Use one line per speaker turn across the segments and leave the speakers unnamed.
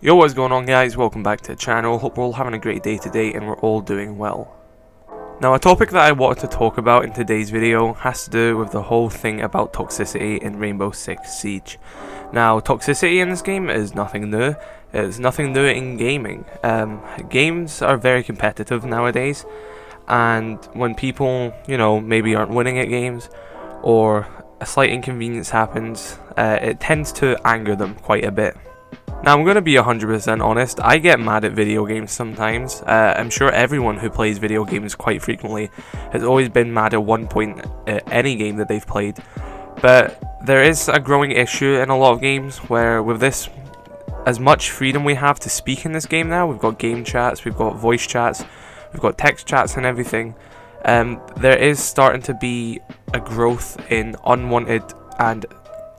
Yo, what's going on guys, welcome back to the channel. Hope we're all having a great day today and we're all doing well. Now, a topic that I wanted to talk about in today's video has to do with the whole thing about toxicity in Rainbow Six Siege. Now, toxicity in this game is nothing new. It's nothing new in gaming. Games are very competitive nowadays, and when people, maybe aren't winning at games, or a slight inconvenience happens, it tends to anger them quite a bit. Now, I'm going to be 100% honest, I get mad at video games sometimes. I'm sure everyone who plays video games quite frequently has always been mad at one point at any game that they've played. But there is a growing issue in a lot of games where with this, as much freedom we have to speak in this game now, we've got game chats, we've got voice chats, we've got text chats and everything, there is starting to be a growth in unwanted and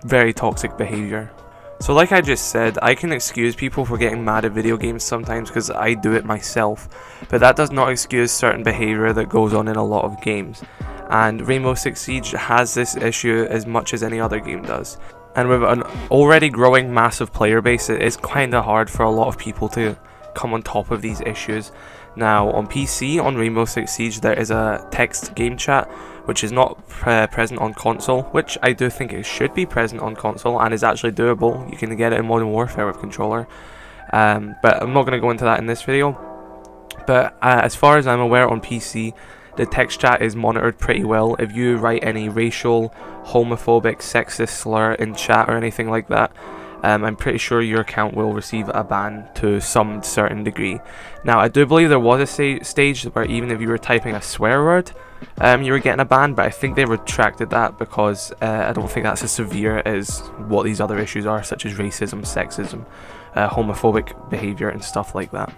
very toxic behaviour. So like I just said, I can excuse people for getting mad at video games sometimes because I do it myself, but that does not excuse certain behaviour that goes on in a lot of games. And Rainbow Six Siege has this issue as much as any other game does. And with an already growing massive player base, it is kinda hard for a lot of people to come on top of these issues. Now, on PC, on Rainbow Six Siege, there is a text game chat, which is not present on console, which I do think it should be present on console, and is actually doable. You can get it in Modern Warfare with controller, but I'm not going to go into that in this video. But as far as I'm aware, on PC, the text chat is monitored pretty well. If you write any racial, homophobic, sexist slur in chat or anything like that, I'm pretty sure your account will receive a ban to some certain degree. Now, I do believe there was a stage where even if you were typing a swear word, you were getting a ban, but I think they retracted that because I don't think that's as severe as what these other issues are, such as racism, sexism, homophobic behaviour and stuff like that.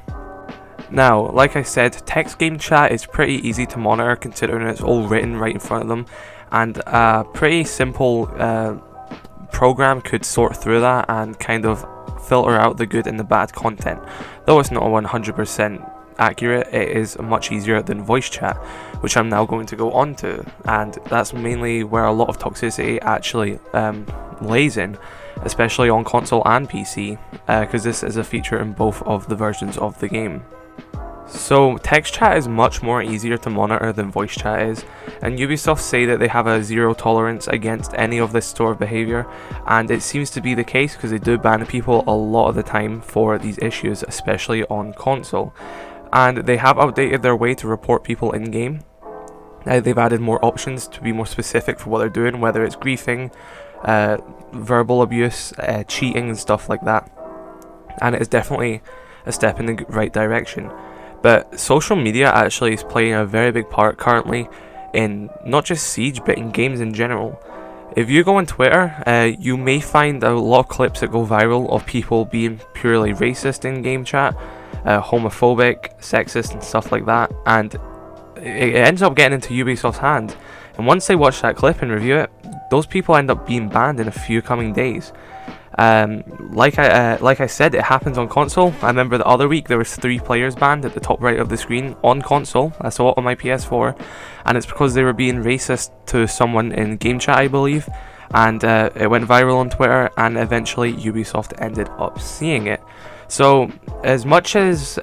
Now, like I said, text game chat is pretty easy to monitor considering it's all written right in front of them, and a pretty simple program could sort through that and kind of filter out the good and the bad content. Though it's not 100% accurate, it is much easier than voice chat, which I'm now going to go on to, and that's mainly where a lot of toxicity actually lays in, especially on console and PC, because this is a feature in both of the versions of the game. So text chat is much more easier to monitor than voice chat is, and Ubisoft say that they have a zero tolerance against any of this sort of behaviour, and it seems to be the case because they do ban people a lot of the time for these issues, especially on console. And they have updated their way to report people in game. They've added more options to be more specific for what they're doing, whether it's griefing, verbal abuse, cheating and stuff like that, and it is definitely a step in the right direction. But social media actually is playing a very big part currently in not just Siege but in games in general. If you go on Twitter, you may find a lot of clips that go viral of people being purely racist in game chat, homophobic, sexist and stuff like that, and it ends up getting into Ubisoft's hands. And once they watch that clip and review it, those people end up being banned in a few coming days. Like I said, it happens on console. I remember the other week there was 3 players banned at the top right of the screen on console. I saw it on my PS4, and it's because they were being racist to someone in game chat, I believe, and it went viral on Twitter, and eventually Ubisoft ended up seeing it. So as much as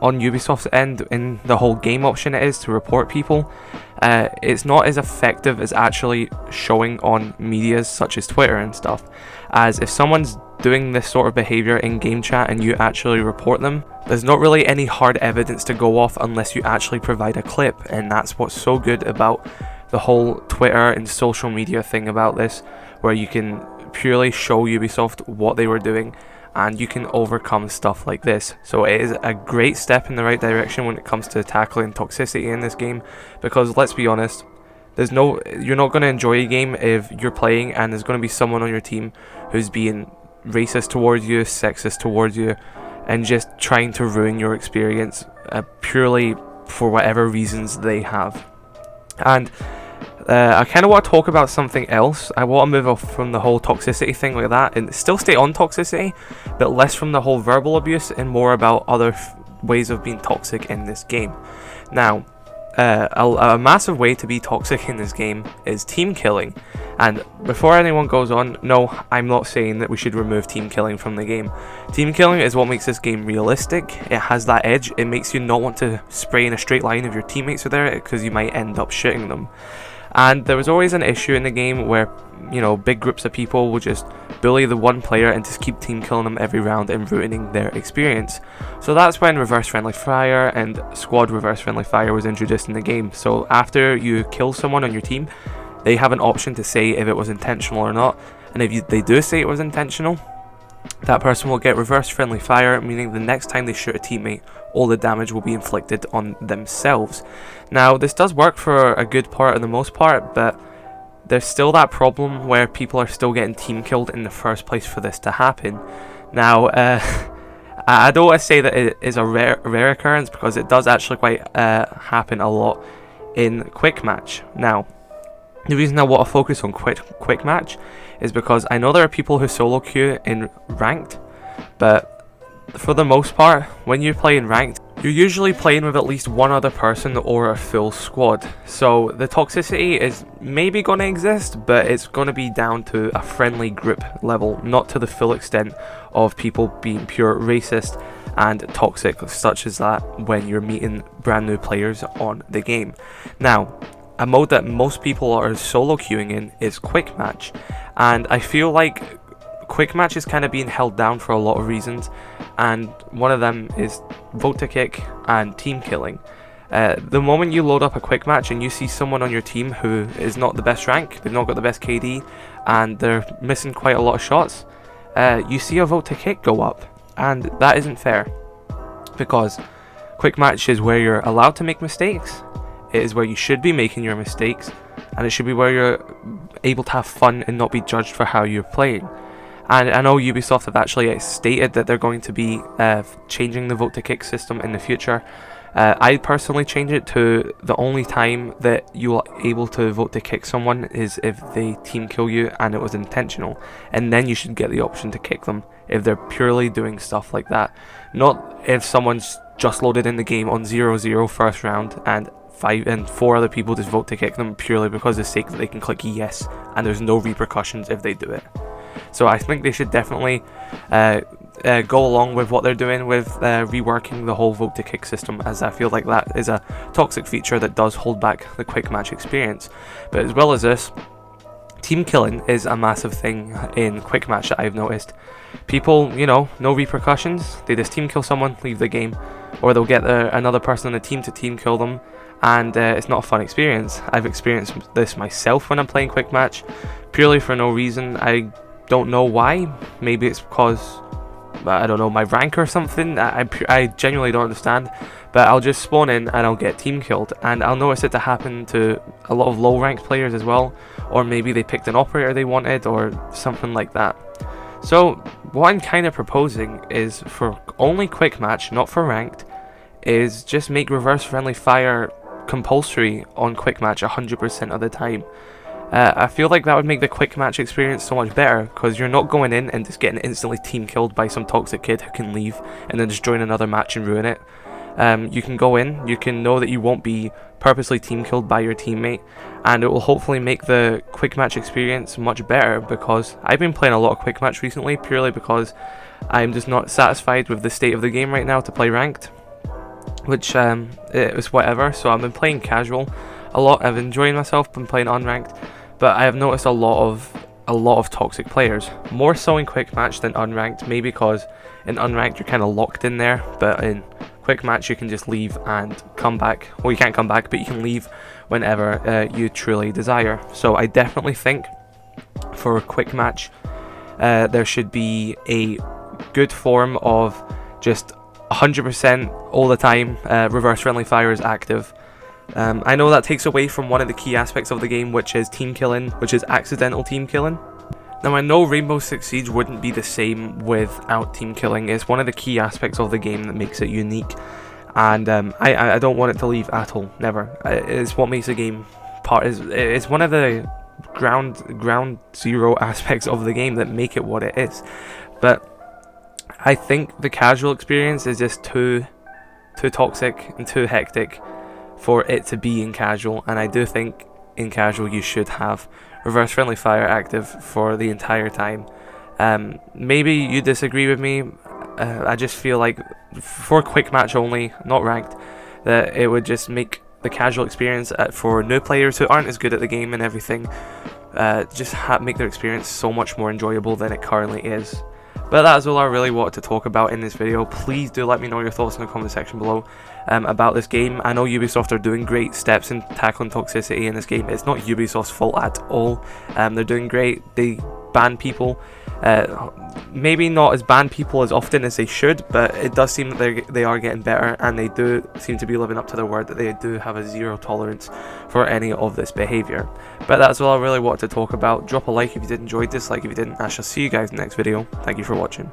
on Ubisoft's end in the whole game option it is to report people, it's not as effective as actually showing on medias such as Twitter and stuff, as if someone's doing this sort of behaviour in game chat and you actually report them, there's not really any hard evidence to go off unless you actually provide a clip. And that's what's so good about the whole Twitter and social media thing about this, where you can purely show Ubisoft what they were doing and you can overcome stuff like this. So it is a great step in the right direction when it comes to tackling toxicity in this game, because let's be honest, you're not going to enjoy a game if you're playing and there's going to be someone on your team who's being racist towards you, sexist towards you, and just trying to ruin your experience purely for whatever reasons they have. And I kind of want to talk about something else. I want to move off from the whole toxicity thing like that and still stay on toxicity, but less from the whole verbal abuse and more about other ways of being toxic in this game. Now, a massive way to be toxic in this game is team killing. And before anyone goes on, no, I'm not saying that we should remove team killing from the game. Team killing is what makes this game realistic. It has that edge. It makes you not want to spray in a straight line if your teammates are there, because you might end up shooting them. And there was always an issue in the game where, you know, big groups of people would just bully the one player and just keep team killing them every round and ruining their experience. So that's when reverse friendly fire and squad reverse friendly fire was introduced in the game. So after you kill someone on your team, they have an option to say if it was intentional or not. And if they do say it was intentional, that person will get reverse friendly fire, meaning the next time they shoot a teammate, all the damage will be inflicted on themselves. Now, this does work for a good part and the most part, but there's still that problem where people are still getting team killed in the first place for this to happen. Now, I don't want to say that it is a rare occurrence, because it does actually quite happen a lot in quick match. Now, the reason I want to focus on quick match is because I know there are people who solo queue in ranked, but for the most part, when you play in ranked, you're usually playing with at least one other person or a full squad. So the toxicity is maybe going to exist, but it's going to be down to a friendly group level, not to the full extent of people being pure racist and toxic such as that when you're meeting brand new players on the game. Now, a mode that most people are solo queuing in is quick match, and I feel like quick match is kind of being held down for a lot of reasons, and one of them is vote to kick and team killing. The moment you load up a quick match and you see someone on your team who is not the best rank, they've not got the best KD, and they're missing quite a lot of shots, you see a vote to kick go up, and that isn't fair, because quick match is where you're allowed to make mistakes. It is where you should be making your mistakes, and it should be where you're able to have fun and not be judged for how you're playing. And I know Ubisoft have actually stated that they're going to be changing the vote to kick system in the future. I personally change it to the only time that you are able to vote to kick someone is if they team kill you and it was intentional, and then you should get the option to kick them if they're purely doing stuff like that. Not if someone's just loaded in the game on 0-0 first round and 5 and 4 other people just vote to kick them purely because of the sake that they can click yes and there's no repercussions if they do it. So I think they should definitely go along with what they're doing with reworking the whole vote to kick system, as I feel like that is a toxic feature that does hold back the quick match experience. But as well as this, team killing is a massive thing in quick match that I've noticed. People, you know, no repercussions, they just team kill someone, leave the game, or they'll get another person on the team to team kill them, and it's not a fun experience. I've experienced this myself when I'm playing quick match, purely for no reason. I don't know why. Maybe it's because, I don't know, my rank or something. I genuinely don't understand, but I'll just spawn in and I'll get team killed, and I'll notice it to happen to a lot of low ranked players as well, or maybe they picked an operator they wanted or something like that. So what I'm kind of proposing is for only quick match, not for ranked, is just make reverse friendly fire compulsory on quick match 100% of the time. I feel like that would make the quick match experience so much better, because you're not going in and just getting instantly team killed by some toxic kid who can leave and then just join another match and ruin it. You can go in, you can know that you won't be purposely team killed by your teammate, and it will hopefully make the quick match experience much better, because I've been playing a lot of quick match recently purely because I'm just not satisfied with the state of the game right now to play ranked, which it was whatever. So I've been playing casual a lot. I've enjoyed myself, been playing unranked, but I have noticed a lot of toxic players, more so in quick match than unranked, maybe because in unranked you're kind of locked in there, but in quick match you can just leave and come back. Well, you can't come back, but you can leave whenever you truly desire. So I definitely think for a quick match there should be a good form of just 100% all the time reverse friendly fire is active. I know that takes away from one of the key aspects of the game, which is team killing, which is accidental team killing. Now, I know Rainbow Six Siege wouldn't be the same without team killing. It's one of the key aspects of the game that makes it unique, and I don't want it to leave at all, never. It's what makes the game part. It's one of the ground zero aspects of the game that make it what it is. But I think the casual experience is just too toxic and too hectic for it to be in casual, and I do think in casual you should have reverse friendly fire active for the entire time. Maybe you disagree with me. I just feel like for quick match only, not ranked, that it would just make the casual experience for new players who aren't as good at the game and everything, just make their experience so much more enjoyable than it currently is. But that's all I really wanted to talk about in this video. Please do let me know your thoughts in the comment section below about this game. I know Ubisoft are doing great steps in tackling toxicity in this game. It's not Ubisoft's fault at all. They're doing great. They ban people. Maybe not as ban people as often as they should, but it does seem that they are getting better, and they do seem to be living up to their word that they do have a zero tolerance for any of this behaviour. But that's all I really wanted to talk about. Drop a like if you did enjoy, dislike if you didn't. I shall see you guys in the next video. Thank you for watching.